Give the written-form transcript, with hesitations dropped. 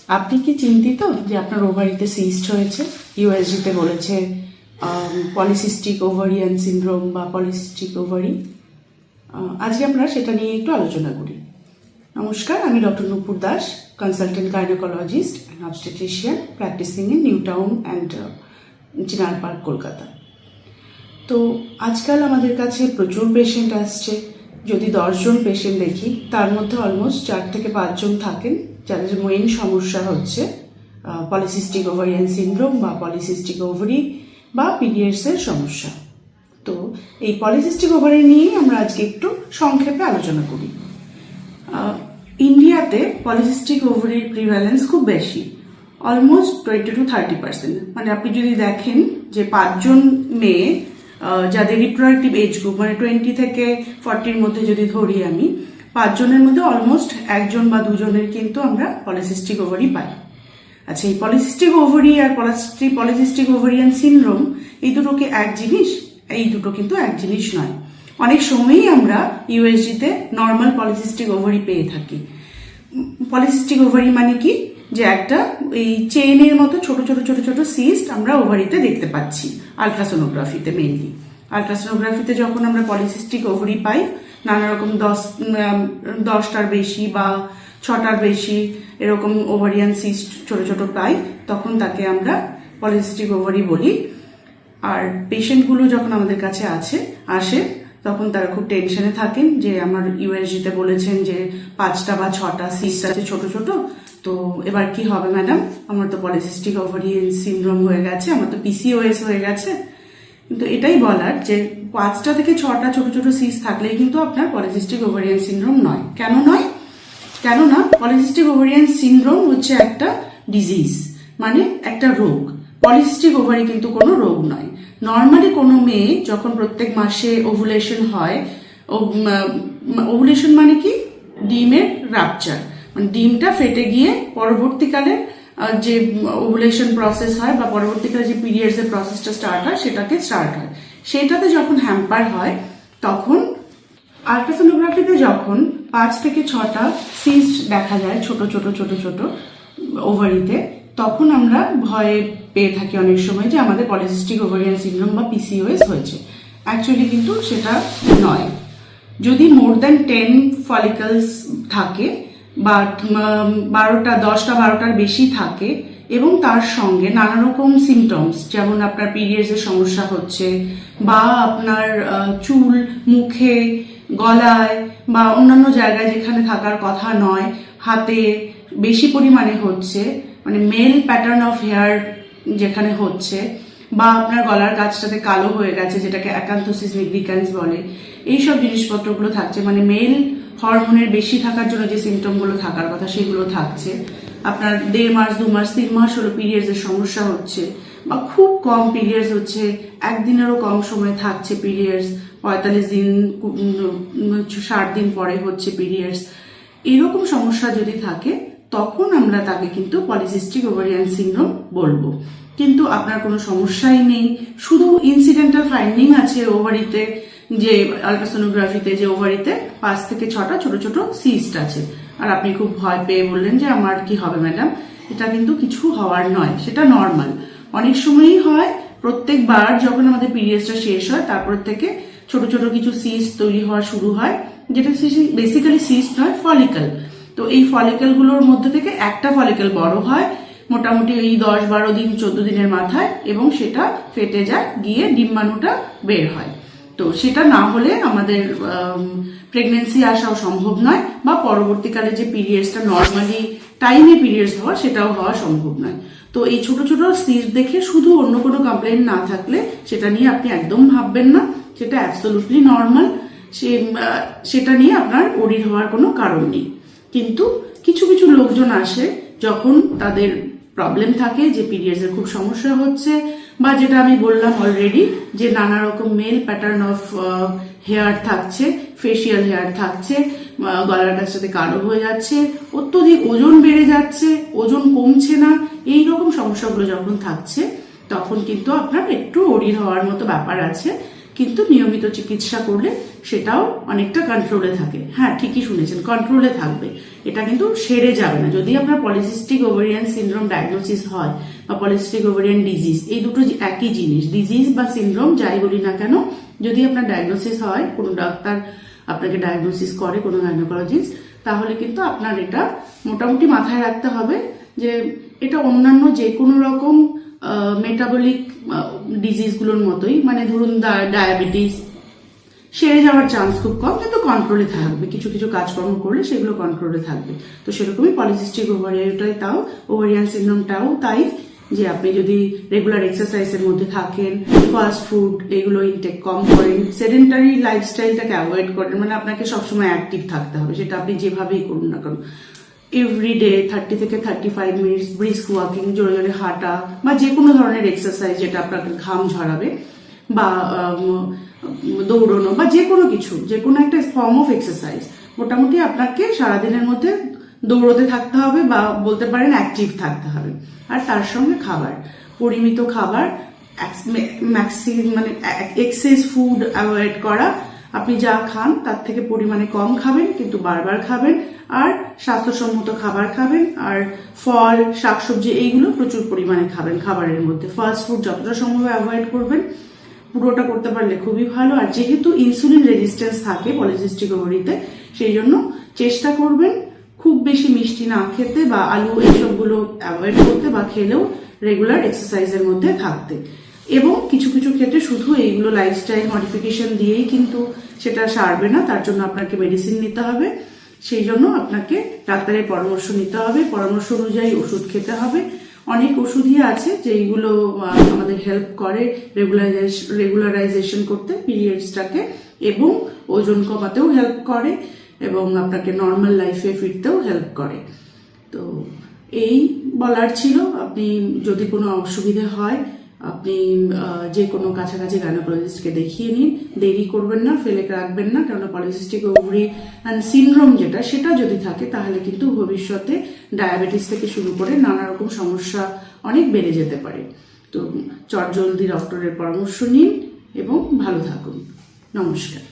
আপনি কি চিন্তিত যে আপনার ওভারিতে সিস্ট হয়েছে? ইউএসজিতে বলেছে পলিসিস্টিক ওভারিয়ান সিনড্রোম বা পলিসিস্টিক ওভারি। আজকে আমরা সেটা নিয়ে একটু আলোচনা করি। নমস্কার, আমি doctor Nupur Das, consultant gynaecologist and obstetrician, practising in New Town and Chinar Park, Kolkata. তো আজকাল আমাদের কাছে প্রচুর পেশেন্ট আসছে। যদি 10 জন পেশেন্ট দেখি, তার মধ্যে অলমোস্ট 4 থেকে 5 জন থাকেন যাদের মেইন সমস্যা হচ্ছে পলিসিস্টিক ওভারিয়ান সিনড্রোম বা পলিসিস্টিক ওভারি বা পিরিয়ডসের সমস্যা। তো এই পলিসিস্টিক ওভারি নিয়েই আমরা আজকে একটু সংক্ষেপে আলোচনা করি। ইন্ডিয়াতে পলিসিস্টিক ওভারির প্রিভ্যালেন্স খুব বেশি, অলমোস্ট 20 to 30%। মানে আপনি যদি দেখেন যে 5 জন মেয়ে যাদের রিপ্রোডাক্টিভ এজ গ্রুপ মানে 20 থেকে 40-র মধ্যে যদি ধরি, আমি 5 জনের মধ্যে অলমোস্ট 1 জন বা 2 জনের কিন্তু আমরা পলিসিস্টিক ওভারি পাই। আচ্ছা, এই পলিসিস্টিক ওভারি আর পলিসিস্টিক ওভারিয়ান সিনড্রোম এই দুটো কি এক জিনিস? এই দুটো কিন্তু এক জিনিস নয়। অনেক সময়ই আমরা ইউএসজিতে নর্মাল পলিসিস্টিক ওভারি পেয়ে থাকি। পলিসিস্টিক ওভারি মানে কি? যে একটা এই চেইনের মতো ছোট ছোট ছোট ছোট সিস্ট আমরা ওভারিতে দেখতে পাচ্ছি আলট্রাসোনোগ্রাফিতে। মেইনলি আলট্রাসোনোগ্রাফিতে যখন আমরা পলিসিস্টিক ওভারি পাই, নানা রকম 10টার বেশি বা 6টার বেশি এরকম ওভারিয়ান সিস্ট ছোট ছোট পাই, তখন তাকে আমরা পলিসিস্টিক ওভারি বলি। আর পেশেন্টগুলো যখন আমাদের কাছে আসে তখন তারা খুব টেনশনে থাকেন যে আমার ইউএসজিতে বলেছেন যে 5টা বা 6টা সিস্ট আছে ছোট ছোট, তো এবার কি হবে ম্যাডাম? আমার তো পলিসিস্টিক ওভারিয়ান সিনড্রোম হয়ে গেছে, আমার তো পিসিওএস হয়ে গেছে। কিন্তু এটাই বলার যে 5টা থেকে 6টা ছোট ছোট সিস্ট থাকলেই কিন্তু আপনার পলিসিস্টিক ওভারিয়ান সিনড্রোম নয়। কেন নয়? কেননা পলিসিস্টিক ওভারিয়ান সিনড্রোম হচ্ছে একটা ডিজিজ, মানে একটা রোগ। পলিসিস্টিক ওভারি কিন্তু কোনো রোগ নয়। নর্মালি কোনো মেয়ে যখন প্রত্যেক মাসে ওভুলেশন হয়, ওভুলেশন মানে কি? ডিমের রাপচার, মানে ডিমটা ফেটে গিয়ে পরবর্তীকালে যে ওভুলেশন প্রসেস হয় বা পরবর্তীকালে যে পিরিয়ডস এর প্রসেসটা স্টার্ট হয়, সেটাতে যখন হ্যাম্পার হয়, তখন আলট্রাসোনোগ্রাফিতে যখন 5 থেকে 6টা সিস্ট দেখা যায় ছোট ছোট ছোট ছোট ওভারিতে, তখন আমরা ভয়ে পেয়ে থাকি অনেক সময় যে আমাদের পলিসিস্টিক ওভারিয়ান সিনড্রোম বা পিসিওএস হয়েছে। অ্যাকচুয়ালি কিন্তু সেটা নয়। যদি মোর দ্যান 10 ফলিকলস থাকে বা 10টা-12টার বেশি থাকে এবং তার সঙ্গে নানা রকম সিমটমস, যেমন আপনার পিরিয়ডসের সমস্যা হচ্ছে বা আপনার চুল মুখে, গলায় বা অন্যান্য জায়গায় যেখানে থাকার কথা নয়, হাতে বেশি পরিমাণে হচ্ছে, মানে মেল প্যাটার্ন অফ হেয়ার যেখানে হচ্ছে, বা আপনার গলার কাছটাতে কালো হয়ে গেছে, যেটাকে অ্যাকান্থোসিস নিগ্রিকান্স বলে, এইসব জিনিসপত্রগুলো থাকছে, মানে মেল হরমোনের বেশি থাকার জন্য যে সিমটমগুলো থাকার কথা সেগুলো থাকছে। আপনার 1.5 মাস, 2 মাস, 3 মাস হলো পিরিয়ডসের সমস্যা হচ্ছে, বা খুব কম পিরিয়ডস হচ্ছে, একদিনেরও কম সময় থাকছে পিরিয়ডস, 45 দিন 60 দিন পরে হচ্ছে পিরিয়ডস, এরকম সমস্যা যদি থাকে, তখন আমরা তাকে কিন্তু পলিসিস্টিক ওভারিয়ান সিনড্রোম বলবো। কিন্তু আপনার কোনো সমস্যাই নেই, শুধু ইনসিডেন্টাল ফাইন্ডিং আছে ওভারিতে, যে আলট্রাসোনোগ্রাফিতে যে ওভারিতে 5 থেকে 6টা ছোট ছোট সিস্ট আছে, আর আপনি খুব ভয় পেয়ে বললেন যে আমার কি হবে ম্যাডাম? এটা কিন্তু কিছু হওয়ার নয়, সেটা নর্মাল। অনেক সময়ই হয়, প্রত্যেকবার যখন আমাদের পিরিয়ডসটা শেষ হয় তারপর থেকে ছোট ছোট কিছু সিস্ট তৈরি হওয়া শুরু হয়, যেটা বেসিক্যালি সিস্ট নয়, ফলিকল। তো এই ফলিকলগুলোর মধ্যে থেকে একটা ফলিকল বড় হয় মোটামুটি এই 10-12 দিন 14 দিনের মাথায়, এবং সেটা ফেটে যায়, গিয়ে ডিম্বাণুটা বের হয়। তো সেটা না হলে আমাদের প্রেগনেন্সি আসাও সম্ভব নয়, বা পরবর্তীকালে যে পিরিয়ডসটা নর্মালি টাইমে পিরিয়ডস হওয়া, সেটাও হওয়া সম্ভব নয়। তো এই ছোট ছোট সিস্ট দেখে শুধু অন্য কোনো কমপ্লেন না থাকলে সেটা নিয়ে আপনি একদম ভাববেন না, সেটা অ্যাবসলিউটলি নর্মাল, সেটা নিয়ে আপনার ওরির হওয়ার কোনো কারণ নেই। কিন্তু কিছু কিছু লোকজন আসে যখন তাদের প্রবলেম থাকে, যে পিরিয়ডসের খুব সমস্যা হচ্ছে, বা যেটা আমি বললাম অলরেডি, যে নানা রকম মেল প্যাটার্ন অফ হেয়ার থাকছে, ফেসিয়াল হেয়ার থাকছে, গলার কাছটাতে কালো হয়ে যাচ্ছে, অত্যধিক ওজন বেড়ে যাচ্ছে, ওজন কমছে না, এইরকম সমস্যাগুলো যখন থাকছে, তখন কিন্তু আপনার একটু ওরির হওয়ার মতো ব্যাপার আছে। কিন্তু নিয়মিত চিকিৎসা করলে সেটাও অনেকটা কন্ট্রোলে থাকে। হ্যাঁ, ঠিকই শুনেছেন, কন্ট্রোলে থাকবে, এটা কিন্তু সেরে যাবে না। যদি আপনার পলিসিস্টিক ওভারিয়ান সিনড্রোম ডায়াগনোসিস হয় বা পলিসিস্টিক ওভারিয়ান ডিজিজ, এই দুটো একই জিনিস, ডিজিজ বা সিনড্রোম যাই বলি না কেন, যদি আপনার ডায়াগনোসিস হয়, কোনো ডাক্তার আপনাকে ডায়াগনোসিস করে, কোনো গাইনোকোলজিস্ট, তাহলে কিন্তু আপনার এটা মোটামুটি মাথায় রাখতে হবে যে এটা অন্যান্য যে কোনো রকম মেটাবলিক ডিজিজগুলোর মতোই, মানে ধরুন ডায়াবেটিস, সেরে যাওয়ার চান্স খুব কম, কিন্তু কন্ট্রোলে থাকবে। কিছু কিছু কাজকর্ম করলে সেগুলো কন্ট্রোলে থাকবে। তো সেরকমই পলিসিস্টিক ওভারিয়ানটাই তাও, ওভারিয়ান সিনড্রোমটাও তাই, যে আপনি যদি রেগুলার এক্সারসাইজের মধ্যে থাকেন, ফাস্ট ফুড এগুলো ইনটেক কম করেন, সেডেন্টারি লাইফস্টাইলটাকে অ্যাভয়েড করেন, মানে আপনাকে সবসময় অ্যাক্টিভ থাকতে হবে, সেটা আপনি যেভাবেই করুন না কেন, এভরিডে 30 থেকে 35 মিনিটস ব্রিস্ক ওয়াকিং, জোরে জোরে হাঁটা, বা যে কোনো ধরনের এক্সারসাইজ যেটা আপনাকে ঘাম ঝরাবে, বা দৌড়ানো, বা যে কোনো কিছু, যে কোনো একটা ফর্ম অফ এক্সারসাইজ মোটামুটি আপনাকে সারাদিনের মধ্যে দৌড়তে থাকতে হবে, বা বলতে পারেন অ্যাক্টিভ থাকতে হবে। আর তার সঙ্গে খাবার, পরিমিত খাবার, মানে এক্সেস ফুড অ্যাভয়েড করা, আপনি যা খান তার থেকে পরিমাণে কম খাবেন, কিন্তু বারবার খাবেন, আর স্বাস্থ্যসম্মত খাবার খাবেন, আর ফল, শাকসবজি এইগুলো প্রচুর পরিমাণে খাবেন খাবারের মধ্যে। ফাস্ট ফুড যতটা সম্ভব অ্যাভয়েড করবেন, পুরোটা করতে পারলে খুবই ভালো। আর যেহেতু ইনসুলিন রেজিস্ট্যান্স থাকে পলিসিস্টিক ওভারিতে, সেই জন্য চেষ্টা করবেন খুব বেশি মিষ্টি না খেতে, বা আলু এইসবগুলো অ্যাভয়েড করতে, বা খেলেও রেগুলার এক্সারসাইজের মধ্যে থাকতে। এবং কিছু কিছু ক্ষেত্রে শুধু এইগুলো লাইফস্টাইল মডিফিকেশন দিয়েই কিন্তু সেটা সারবে না, তার জন্য আপনাকে মেডিসিন নিতে হবে। সেই জন্য আপনাকে ডাক্তারের পরামর্শ নিতে হবে, পরামর্শ অনুযায়ী ওষুধ খেতে হবে। অনেক ওষুধই আছে যেইগুলো আমাদের হেল্প করে রেগুলারাইজেশন করতে পিরিয়ডসটাকে, এবং ওজন কমাতেও হেল্প করে, এবং আপনাকে নর্মাল লাইফে ফিরতেও হেল্প করে। তো এই বলার ছিল, আপনি যদি কোনো অসুবিধে হয় আপনি যে কোনো কাছাকাছি গাইনোকোলজিস্টকে দেখিয়ে নিন, দেরি করবেন না, ফেলে রাখবেন না, কারণ পলিসিস্টিক ওভারিয়ান সিনড্রোম যেটা, সেটা যদি থাকে তাহলে কিন্তু ভবিষ্যতে ডায়াবেটিস থেকে শুরু করে নানা রকম সমস্যা অনেক বেড়ে যেতে পারে। তো চটজলদি ডক্টরের পরামর্শ নিন এবং ভালো থাকুন। নমস্কার।